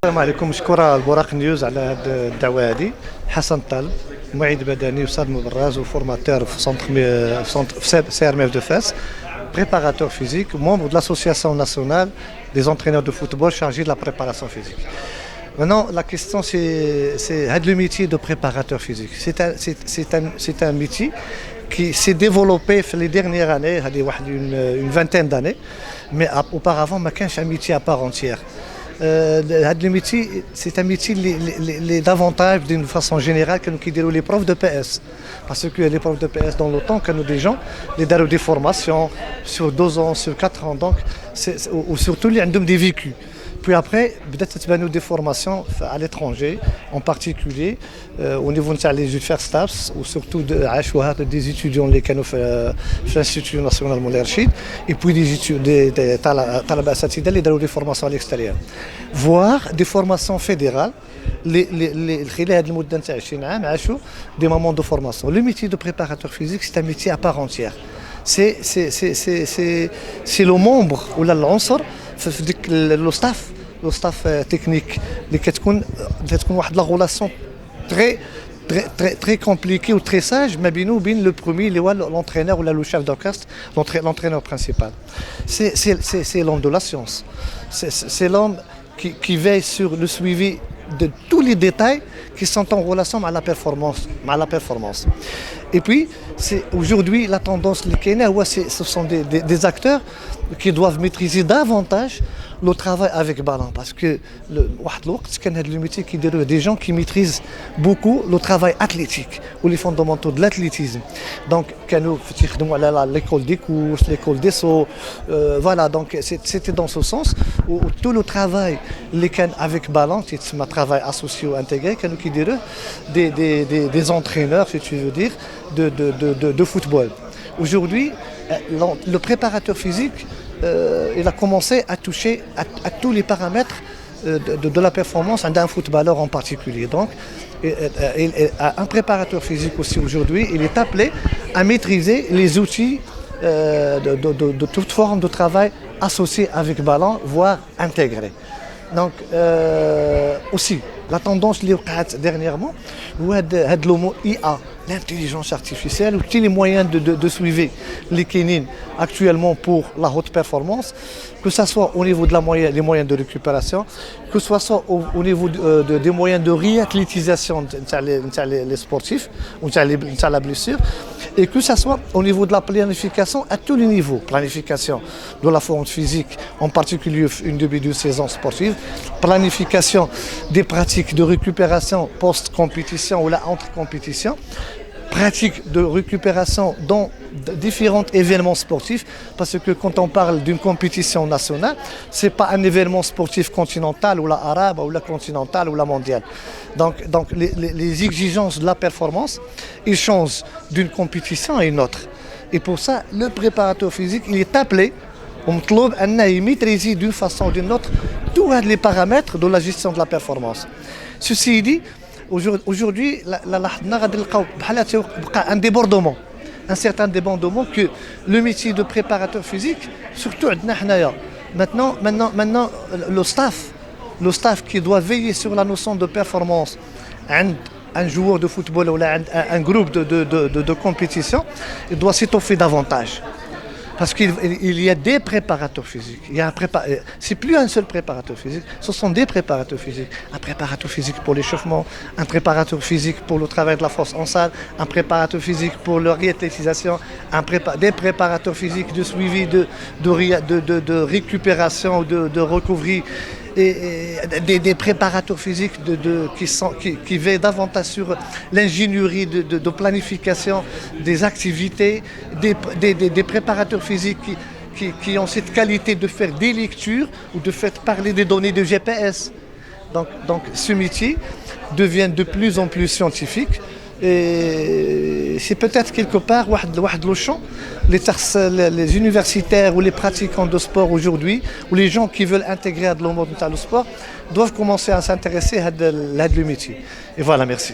السلام عليكم. مشكورة البراق نيوز على هذه الدعوة هذه. حسن طالب معيد بدني وصاد مبراز وفورماتور في سونتر CRMF de Fès, préparateur physique, membre de l'association nationale des entraîneurs de football chargé de la préparation physique. Maintenant, la question c'est le métier de préparateur physique. C'est un métier qui s'est développé les dernières années, une vingtaine d'années, mais auparavant, ما كانش un métier à part entière. Le métier, c'est un métier davantage d'une façon générale que nous qui déroulent les profs de PS. Parce que les profs de PS dans le temps, que nous des gens, les déroulent des formations sur 2 ans, sur 4 ans, donc, ou surtout les ont des vécus. Puis après, peut-être des formations à l'étranger, en particulier au niveau des universités ou surtout des étudiants qui ont fait l'Institut national Moulay Rachid, et puis des des formations à l'extérieur. Voire des formations fédérales, des moments de formation. Le métier de préparateur physique, c'est un métier à part entière. C'est le membre ou l'anصر le staff technique اللي كتكون واحد لا غولاسيون très compliqué ou très sage ما بينه وبين le premier اللي هو l'entraîneur ou le chef d'orchestre, l'entraîneur principal. C'est l'homme de la science. C'est l'homme qui veille sur le suivi de tous les détails qui sont en relation avec la performance. Et puis, c'est aujourd'hui la tendance, ce sont des acteurs qui doivent maîtriser davantage le travail avec ballon. Parce que le métier qui déroule des gens qui maîtrisent beaucoup le travail athlétique ou les fondamentaux de l'athlétisme. Donc, l'école des courses, l'école des sauts, voilà, donc c'était dans ce sens où tout le travail avec ballon, c'est un travail associé ou intégré, qui déroule des entraîneurs, si tu veux dire, de football. Aujourd'hui, le préparateur physique, il a commencé à toucher à tous les paramètres de la performance d'un footballeur en particulier. Donc, un préparateur physique aussi aujourd'hui, il est appelé à maîtriser les outils de toute forme de travail associés avec ballon, voire intégrés. Donc, aussi, la tendance liée dernièrement, c'est le mot IA, l'intelligence artificielle, ou tous les moyens de suivre les kénines actuellement pour la haute performance, que ce soit au niveau des moyens de récupération, que ce soit au niveau des moyens de réathlétisation des sportifs, ou la blessure, et que ce soit au niveau de la planification à tous les niveaux. Planification de la forme physique, en particulier une début de saison sportive, planification des pratiques de récupération post-compétition ou la entre-compétition, pratique de récupération dans différents événements sportifs, parce que quand on parle d'une compétition nationale, ce n'est pas un événement sportif continental ou la arabe ou la continentale ou la mondiale. Donc les exigences de la performance, ils changent d'une compétition à une autre. Et pour ça, le préparateur physique, il est appelé à maîtriser d'une façon ou d'une autre tous les paramètres de la gestion de la performance. Ceci dit, aujourd'hui, un débordement, un certain débordement que le métier de préparateur physique, surtout maintenant le staff qui doit veiller sur la notion de performance, un joueur de football ou un groupe de compétition, il doit s'étoffer davantage. Parce qu'il y a des préparateurs physiques. C'est plus un seul préparateur physique, ce sont des préparateurs physiques. Un préparateur physique pour l'échauffement, un préparateur physique pour le travail de la force en salle, un préparateur physique pour la réathlétisation, des préparateurs physiques de suivi de récupération, de recovery. Et des préparateurs physiques qui veillent davantage sur l'ingénierie de planification des activités, des préparateurs physiques qui ont cette qualité de faire des lectures ou de faire parler des données de GPS. Donc ce métier devient de plus en plus scientifique. Et c'est peut-être quelque part le champ, les universitaires ou les pratiquants de sport aujourd'hui, ou les gens qui veulent intégrer le monde du sport, doivent commencer à s'intéresser à ce métier. Et voilà, merci.